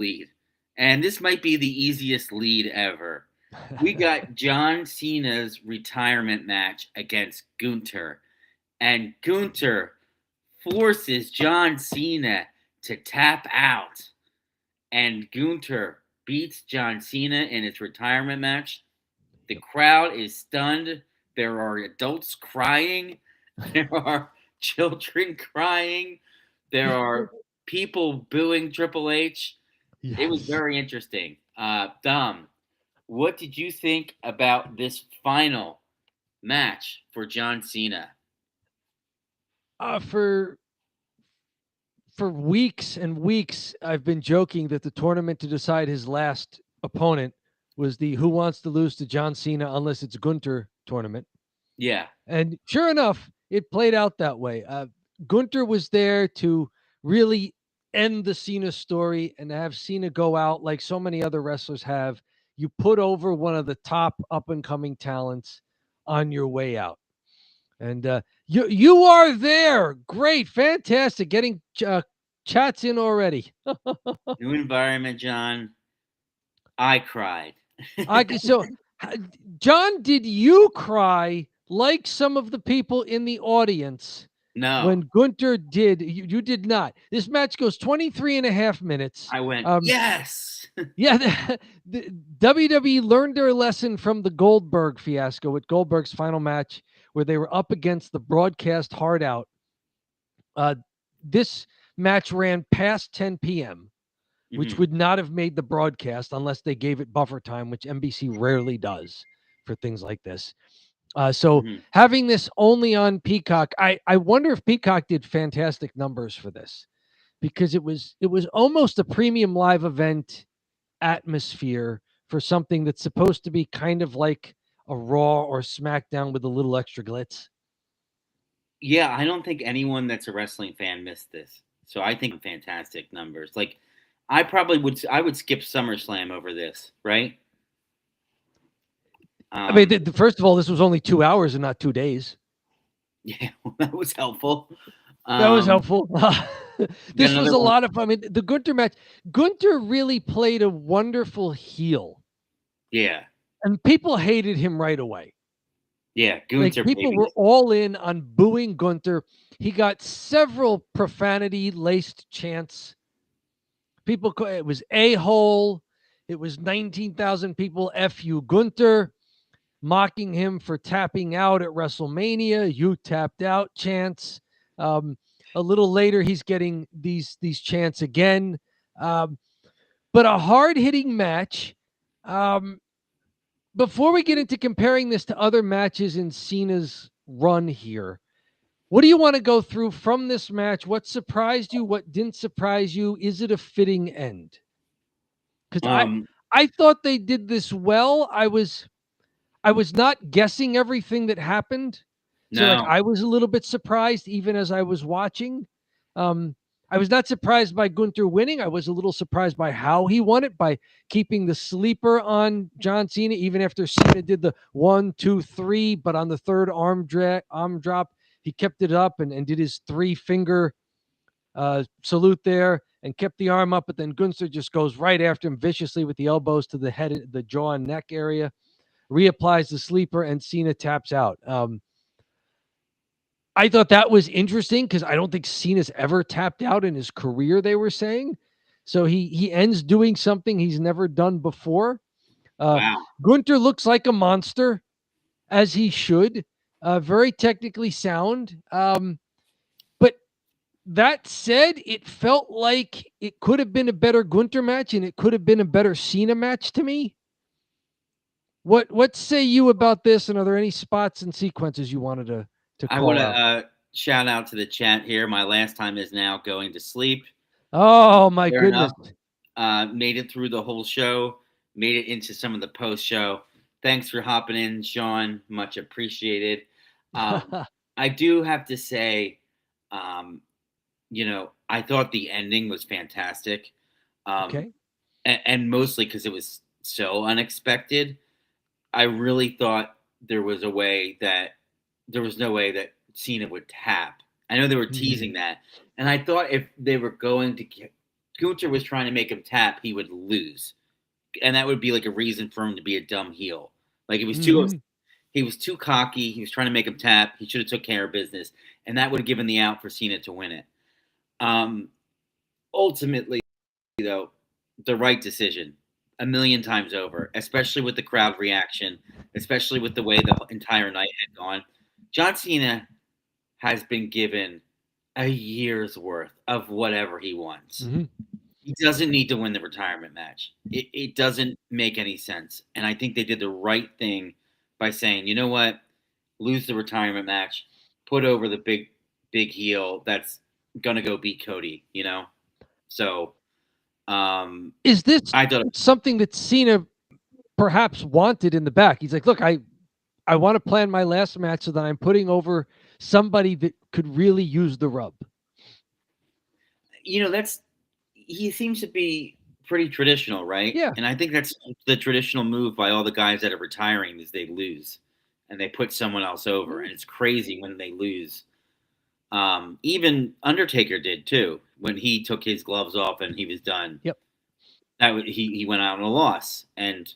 lead. And this might be the easiest lead ever. We got John Cena's retirement match against Gunther. And Gunther forces John Cena to tap out. And Gunther beats John Cena in his retirement match. The crowd is stunned. There are adults crying. There are children crying. There are people booing Triple H. It was Yes. very interesting. Dom, what did you think about this final match for John Cena? For weeks and weeks, I've been joking that the tournament to decide his last opponent was the Who Wants to Lose to John Cena Unless It's Gunter tournament. Yeah. And sure enough, it played out that way. Gunter was there to really end the Cena story and have Cena go out like so many other wrestlers have. You put over one of the top up and coming talents on your way out. And you are there. Great, fantastic. Getting chats in already. New environment, John. I cried. So, John, did you cry like some of the people in the audience No. when Gunther did? You did not. This match goes 23 and a half minutes. I went, yes. Yeah, the WWE learned their lesson from the Goldberg fiasco with Goldberg's final match, where they were up against the broadcast hard out. This match ran past 10 p.m., which would not have made the broadcast unless they gave it buffer time, which NBC rarely does for things like this. So having this only on Peacock, I wonder if Peacock did fantastic numbers for this, because it was almost a premium live event atmosphere for something that's supposed to be kind of like a Raw or SmackDown with a little extra glitz. Yeah, I don't think anyone that's a wrestling fan missed this. So I think fantastic numbers. Like, I would skip SummerSlam over this, right? I mean, first of all, this was only 2 hours and not 2 days. Yeah, that was helpful. That was helpful. Got This was another a one. lot of fun. I mean, the Gunther match, Gunther really played a wonderful heel, Yeah, and people hated him right away. yeah, Like, Gunther, people baby. were all in on booing Gunther. He got several profanity laced chants. People, it was a hole. It was 19,000 people. F you, Gunther, mocking him for tapping out at WrestleMania. You tapped out chants. A little later, he's getting these chants again. Um, but a hard hitting match. Um, Before we get into comparing this to other matches in Cena's run here, what do you want to go through from this match? What surprised you? What didn't surprise you? Is it a fitting end? Because Um, I thought they did this well. I was not guessing everything that happened. So, like, no, I was a little bit surprised even as I was watching. Um, I was not surprised by Gunther winning. I was a little surprised by how he won it, by keeping the sleeper on John Cena, even after Cena did the 1, 2, 3, but on the third arm drop, he kept it up and did his 3-finger salute there and kept the arm up. But then Gunther just goes right after him viciously with the elbows to the head, the jaw and neck area, reapplies the sleeper, and Cena taps out. I thought that was interesting because I don't think Cena's ever tapped out in his career, they were saying. So he ends doing something he's never done before. Uh, wow. Gunther looks like a monster, as he should. Very technically sound. But that said, it felt like it could have been a better Gunther match and it could have been a better Cena match to me. What say you about this? And are there any spots and sequences you wanted to I want call to out? shout out to the chat here. My last time is now going to sleep. Oh my Fair enough. goodness. Made it through the whole show. Made it into some of the post show. Thanks for hopping in, Sean. Much appreciated. I do have to say, um, I thought the ending was fantastic, Okay. and mostly because it was so unexpected. I really thought there was no way that Cena would tap. I know they were Mhm. teasing that, and I thought if they were going to Gunther was trying to make him tap, he would lose, and that would be like a reason for him to be a dumb heel. Like he was too cocky. He was trying to make him tap. He should have took care of business, and that would have given the out for Cena to win it. Um, Ultimately, though, the right decision a million times over, especially with the crowd reaction, especially with the way the entire night had gone. John Cena has been given a year's worth of whatever he wants. Mm-hmm. He doesn't need to win the retirement match. It doesn't make any sense. And I think they did the right thing by saying, you know what? Lose the retirement match, put over the big heel that's gonna go beat Cody, you know? So Is this I thought something that Cena perhaps wanted in the back? He's like, look, I want to plan my last match so that I'm putting over somebody that could really use the rub. that's he seems to be pretty traditional, right? Yeah. And I think that's the traditional move by all the guys that are retiring is they lose and they put someone else over. And it's crazy when they lose. Even Undertaker did too when he took his gloves off and he was done. Yep. He went out on a loss, and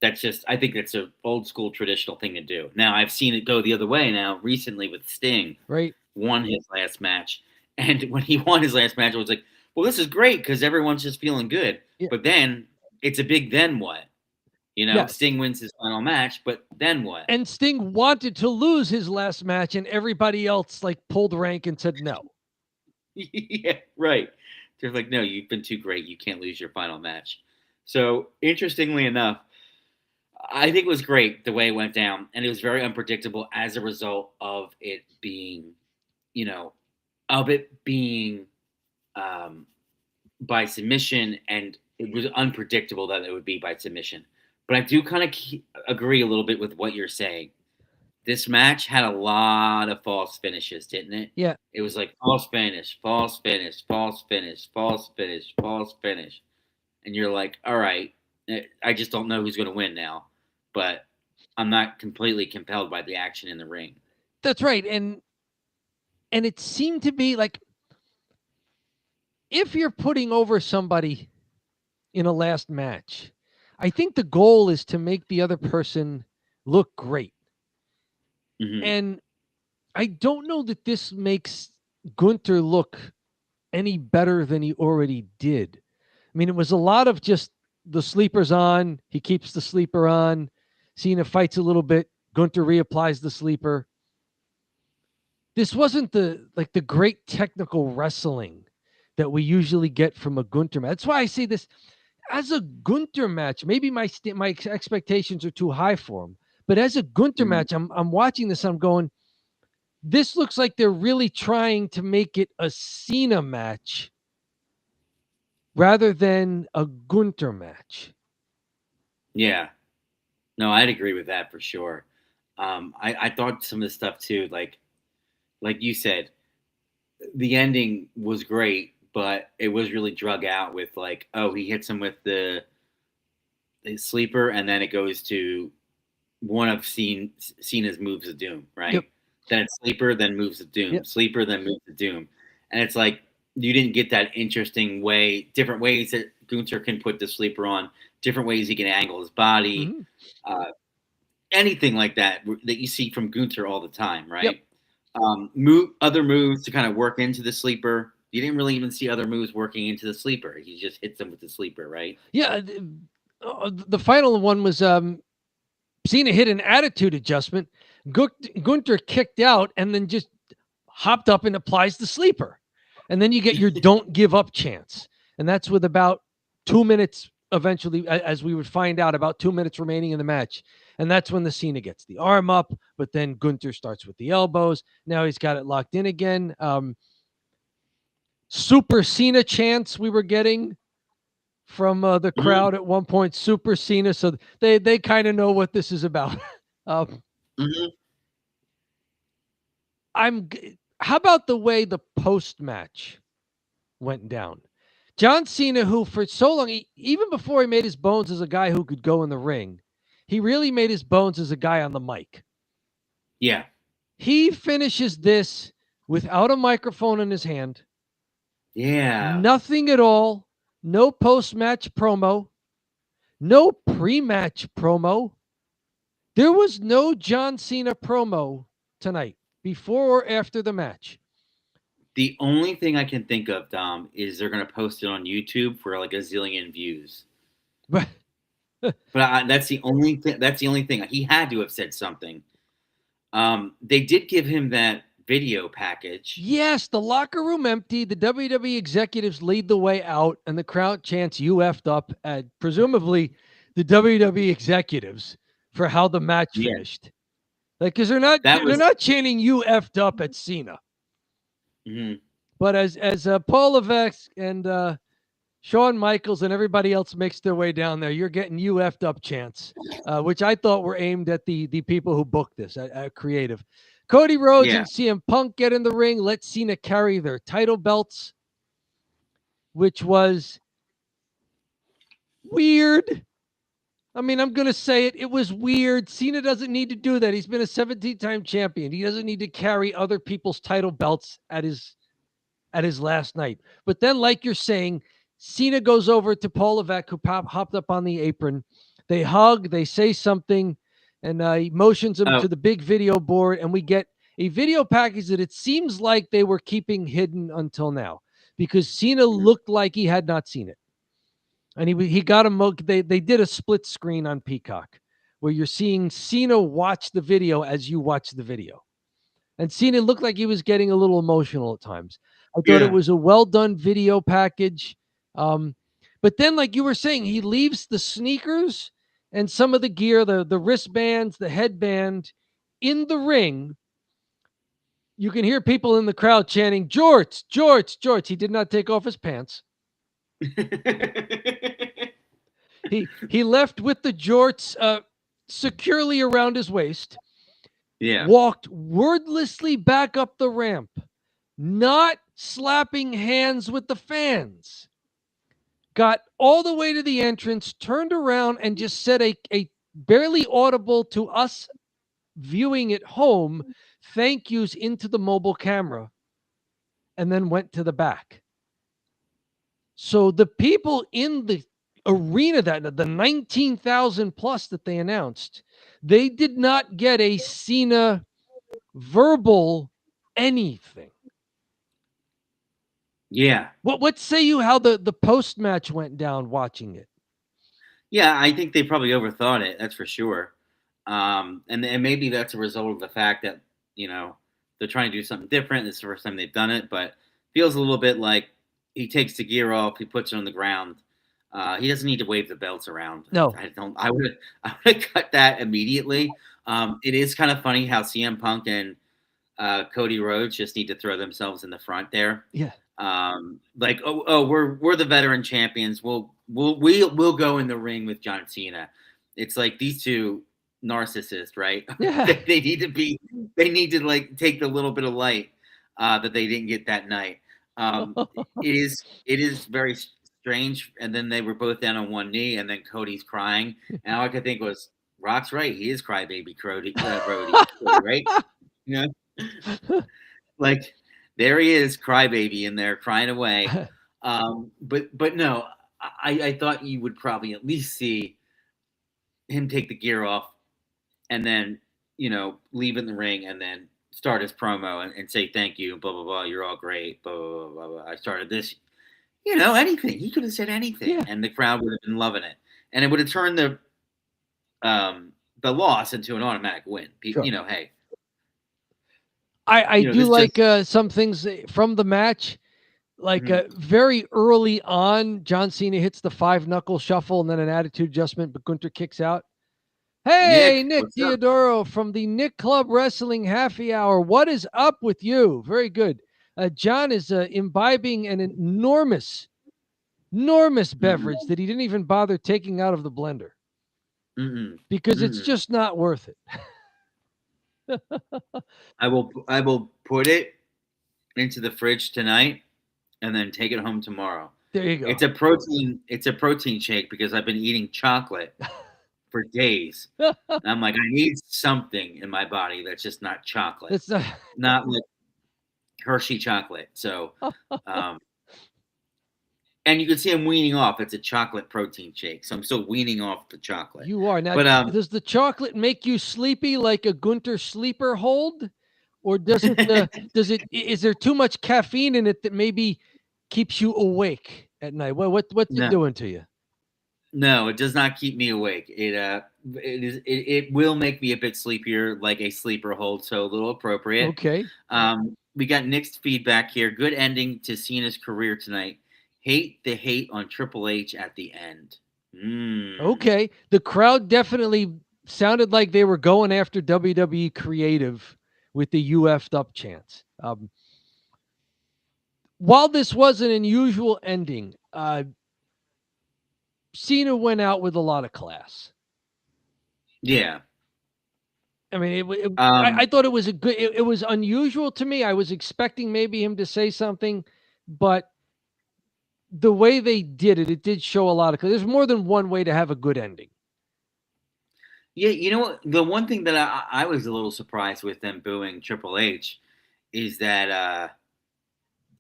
that's just I think that's an old school traditional thing to do. Now I've seen it go the other way now recently with Sting. Right. Won his last match, and when he won his last match, I was like, well, this is great because everyone's just feeling good. Yeah. But then it's a big then what? Yes. Sting wins his final match, but then what? And Sting wanted to lose his last match, and everybody else like pulled rank and said no. Yeah, right. They're like, no, you've been too great. You can't lose your final match. So interestingly enough, I think it was great the way it went down, and it was very unpredictable as a result of it being, by submission, and it was unpredictable that it would be by submission. But I do kind of agree a little bit with what you're saying. This match had a lot of false finishes, didn't it? Yeah. It was like false finish, false finish, false finish, false finish, false finish. And you're like, all right, I just don't know who's going to win now. But I'm not completely compelled by the action in the ring. That's right. And it seemed to be like if you're putting over somebody in a last match, I think the goal is to make the other person look great. Mm-hmm. And I don't know that this makes Gunther look any better than he already did. I mean, it was a lot of just the sleeper's on. He keeps the sleeper on. Cena fights a little bit. Gunther reapplies the sleeper. This wasn't the great technical wrestling that we usually get from a Gunther match. That's why I say this as a Gunther match. Maybe my expectations are too high for him, but as a Gunther match, I'm watching this. I'm going, this looks like they're really trying to make it a Cena match rather than a Gunther match. Yeah. No, I'd agree with that for sure. I thought some of the stuff too, like you said, the ending was great, but it was really drug out with like, oh, he hits him with the sleeper, and then it goes to one of Cena's moves of doom, right? Yep. Then it's sleeper, then moves of doom, Yep. sleeper, then moves of doom, and it's like you didn't get that interesting different ways that Gunther can put the sleeper on, different ways he can angle his body, anything like that you see from Gunther all the time, right? Yep. Other moves to kind of work into the sleeper. You didn't really even see other moves working into the sleeper. He just hits them with the sleeper, right? Yeah. The final one was Cena hit an attitude adjustment. Gunther kicked out and then just hopped up and applies the sleeper. And then you get your don't give up chance. And that's with about 2 minutes eventually, as we would find out, about 2 minutes remaining in the match. And that's when the Cena gets the arm up, but then Gunther starts with the elbows. Now he's got it locked in again. Super Cena chants we were getting from the crowd at one point. Super Cena. So they kind of know what this is about. How about the way the post-match went down? John Cena, who for so long, even before he made his bones as a guy who could go in the ring, he really made his bones as a guy on the mic. Yeah. He finishes this without a microphone in his hand. Yeah. Nothing at all. No post-match promo. No pre-match promo. There was no John Cena promo tonight, before or after the match. The only thing I can think of, Dom, is they're gonna post it on YouTube for like a zillion views. But But that's the only thing. That's the only thing. He had to have said something. They did give him that video package. yes, the locker room empty. The WWE executives lead the way out, and the crowd chants "You effed up" at presumably the WWE executives for how the match Yeah, finished. Like, because that they're was. not chanting "You effed up" at Cena, Mhm. but as Paul Levesque and Shawn Michaels and everybody else makes their way down there, you're getting "You effed up" chants, which I thought were aimed at the people who booked this, at creative. Cody Rhodes Yeah. and CM Punk get in the ring. Let Cena carry their title belts, which was weird. I mean, I'm going to say it. It was weird. Cena doesn't need to do that. He's been a 17-time champion. He doesn't need to carry other people's title belts at his last night. But then, like you're saying, Cena goes over to Paul Levesque, who hopped up on the apron. They hug, they say something, and he motions him Oh. to the big video board, and we get a video package that it seems like they were keeping hidden until now, because Cena Mhm. looked like he had not seen it. And he got him. They did a split screen on Peacock where you're seeing Cena watch the video as you watch the video. And Cena looked like he was getting a little emotional at times. I thought it Yeah. was a well done video package. But then, like you were saying, he leaves the sneakers and some of the gear, the wristbands, the headband in the ring. You can hear people in the crowd chanting, "Jorts, Jorts, Jorts." He did not take off his pants. He left with the jorts securely around his waist, Yeah. walked wordlessly back up the ramp, not slapping hands with the fans. Got all the way to the entrance, turned around, and just said a barely audible to us viewing at home thank yous into the mobile camera, and then went to the back. So the people in the arena, that the 19,000 plus that they announced, they did not get a Cena verbal anything. Yeah. What say you how the post match went down watching it? Yeah. I think they probably overthought it. That's for sure. And maybe that's a result of the fact that you know they're trying to do something different. It's the first time they've done it, but feels a little bit like he takes the gear off, he puts it on the ground. He doesn't need to wave the belts around. No. I don't. I would cut that immediately. It is kind of funny how CM Punk and Cody Rhodes just need to throw themselves in the front there. Yeah. Like, we're the veteran champions. We'll go in the ring with John Cena. It's like these two narcissists, right? Yeah. they need to be. They need to like take the little bit of light that they didn't get that night. It is very strange. And then they were both down on one knee, and then Cody's crying, and all I could think was, Rock's right. He is crybaby Cody, right? You know, like there he is, crybaby in there crying away. But no, I thought you would probably at least see him take the gear off and then leave in the ring and then start his promo and say thank you, blah blah blah. You're all great, blah blah blah blah. I started this, anything. He could have said anything, Yeah. and the crowd would have been loving it, and it would have turned the loss into an automatic win. Sure. Hey, I do this like just some things from the match. Like mhm. very early on, John Cena hits the 5 knuckle shuffle and then an attitude adjustment, but Gunther kicks out. Hey, Nick, Nick what's up? Diodoro from the Nick Club Wrestling Happy Hour. What is up with you? Very good. John is imbibing an enormous Mm-mm, beverage that he didn't even bother taking out of the blender mm-mm, because it's mm-mm. just not worth it. I will put it into the fridge tonight and then take it home tomorrow. There you go. It's a protein shake because I've been eating chocolate for days. And I'm like, I need something in my body that's just not chocolate, That's not. not like Hershey chocolate. So, um, And you can see I'm weaning off. It's a chocolate protein shake, so I'm still weaning off the chocolate. You are. Now, But does the chocolate make you sleepy like a Gunther sleeper hold? Or does it, is there too much caffeine in it that maybe keeps you awake at night? What's it no, doing to you? no, it does not keep me awake. It will make me a bit sleepier, like a sleeper hold, so a little appropriate. Okay. We got mixed feedback here. Good ending to Cena's career tonight. Hate the hate on Triple H at the end. Okay. The crowd definitely sounded like they were going after WWE creative with the "you effed up" chants. While this was an unusual ending, Cena went out with a lot of class. Yeah. I mean, Um, I thought it was a good. It was unusual to me. I was expecting maybe him to say something, but the way they did it, it did show a lot of. There's more than one way to have a good ending. yeah, you know what? The one thing that I was a little surprised with them booing Triple H is that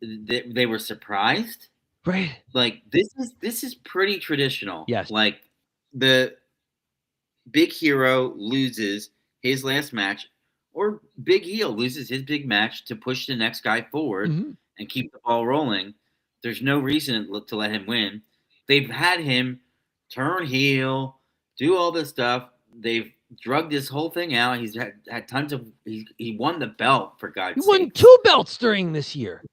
they were surprised. Right. Like this is pretty traditional. Yes. Like the big hero loses his last match, or big heel loses his big match to push the next guy forward and keep the ball rolling. There's no reason to let him win. They've had him turn heel, do all this stuff. They've drugged this whole thing out. He's had tons of. He won the belt, for God's He sake. won 2 belts during this year.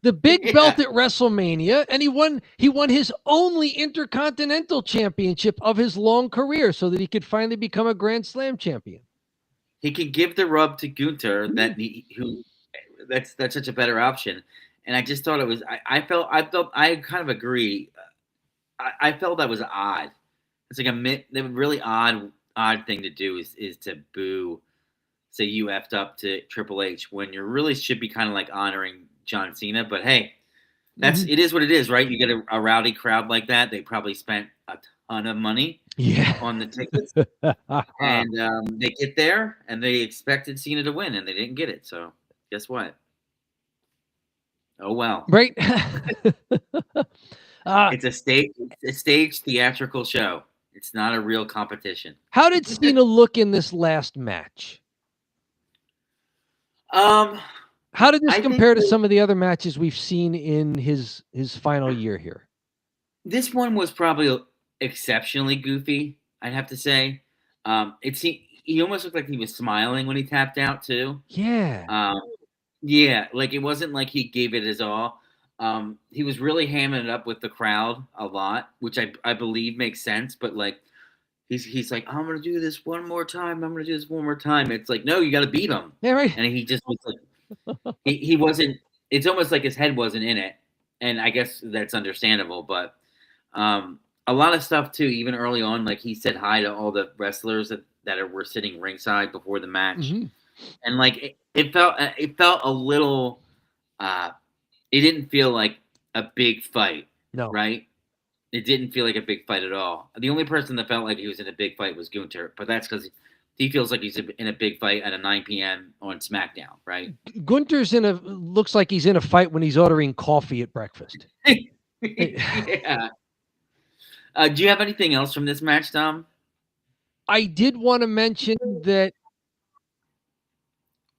The big Yeah. belt at WrestleMania, and he won his only Intercontinental Championship of his long career so that he could finally become a Grand Slam champion. He could give the rub to Gunther that's such a better option. And I just thought it was I kind of agree. I felt that was odd. It's like the really odd thing to do is to boo, say you effed up to Triple H when you really should be kind of like honoring John Cena. But hey, it is what it is, right? You get a rowdy crowd like that. They probably spent a ton of money on the tickets, and they get there and they expected Cena to win, and they didn't get it. So guess what? Oh well. Right. It's a stage theatrical show. It's not a real competition. How did Cena look in this last match? How did this compare to some of the other matches we've seen in his final year here? This one was probably exceptionally goofy, I'd have to say. He almost looked like he was smiling when he tapped out too. Yeah. Yeah, like it wasn't like he gave it his all. He was really hamming it up with the crowd a lot, which I believe makes sense. But like, he's like, I'm gonna do this one more time. I'm gonna do this one more time. It's like, no, you got to beat him. Yeah, right. And he just was like, he wasn't. It's almost like his head wasn't in it, and I guess that's understandable. But a lot of stuff too, even early on, like he said hi to all the wrestlers that were sitting ringside before the match, and like it felt a little. It didn't feel like a big fight. No. Right? It didn't feel like a big fight at all. The only person that felt like he was in a big fight was Gunther, but that's because he feels like he's in a big fight at a 9 p.m. on SmackDown, right? Gunther's looks like he's in a fight when he's ordering coffee at breakfast. Yeah. Do you have anything else from this match, Tom? I did want to mention that,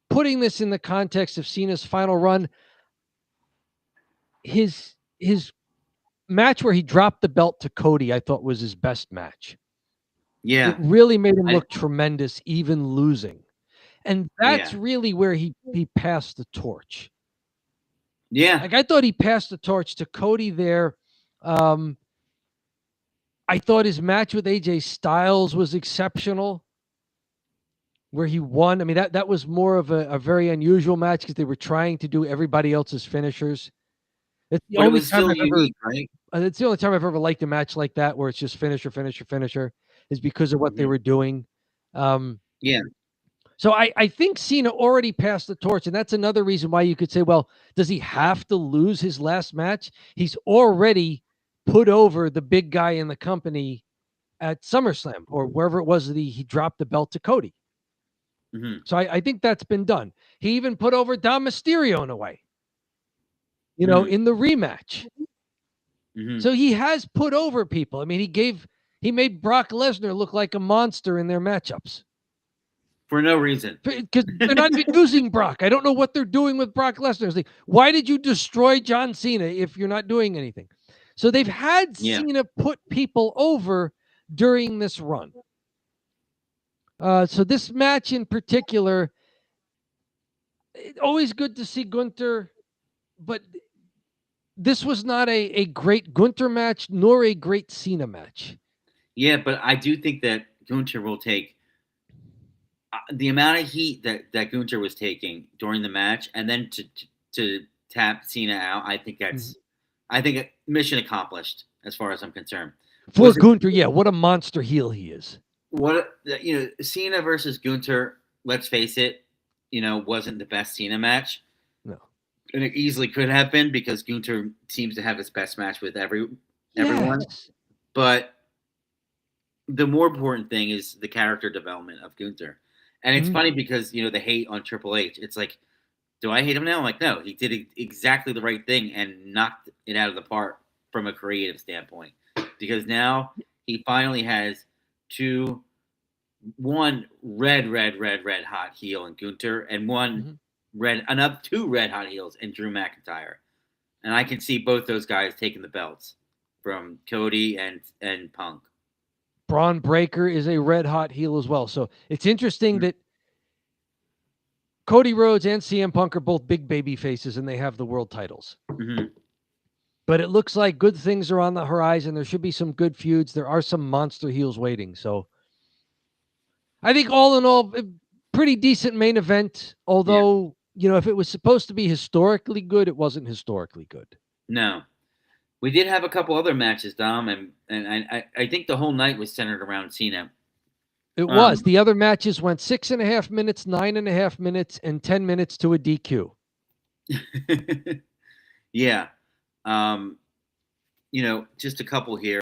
putting this in the context of Cena's final run, his match where he dropped the belt to Cody, I thought was his best match. Yeah. It really made him look tremendous, even losing. And that's really where he passed the torch. Yeah. Like, I thought he passed the torch to Cody there. I thought his match with AJ Styles was exceptional, where he won. I mean, that was more of a very unusual match because they were trying to do everybody else's finishers. It's the only time I've unique, right? It's the only time I've ever liked a match like that, where it's just finisher, is because of what they were doing. Yeah. So I think Cena already passed the torch, and that's another reason why you could say, well, does he have to lose his last match? He's already put over the big guy in the company at SummerSlam, or wherever it was that he dropped the belt to Cody. So I think that's been done. He even put over Dom Mysterio in a way, in the rematch. So he has put over people. I mean, he made Brock Lesnar look like a monster in their matchups. For no reason. Because they're not even using Brock. I don't know what they're doing with Brock Lesnar. It's like, why did you destroy John Cena if you're not doing anything? So they've had Cena put people over during this run. So this match in particular, always good to see Gunther, but this was not a great Gunther match nor a great Cena match. Yeah, but I do think that Gunther will take the amount of heat that Gunther was taking during the match, and then to tap Cena out. I think that's mission accomplished as far as I'm concerned. For Gunther, yeah, what a monster heel he is. What Cena versus Gunther. Let's face it, wasn't the best Cena match. No, and it easily could have been because Gunther seems to have his best match with everyone. But the more important thing is the character development of Gunther. And it's funny because, the hate on Triple H, it's like, do I hate him now? I'm like, no, he did exactly the right thing and knocked it out of the park from a creative standpoint. Because now he finally has one red hot heel in Gunther and two red hot heels in Drew McIntyre. And I can see both those guys taking the belts from Cody and Punk. Braun Breaker is a red hot heel as well. So it's interesting that Cody Rhodes and CM Punk are both big baby faces and they have the world titles. But it looks like good things are on the horizon. There should be some good feuds. There are some monster heels waiting. So I think all in all, pretty decent main event. Although, if it was supposed to be historically good, it wasn't historically good. No. We did have a couple other matches, Dom, and I think the whole night was centered around Cena. It was. The other matches went 6.5 minutes, 9.5 minutes, and 10 minutes to a DQ. Yeah. Just a couple here.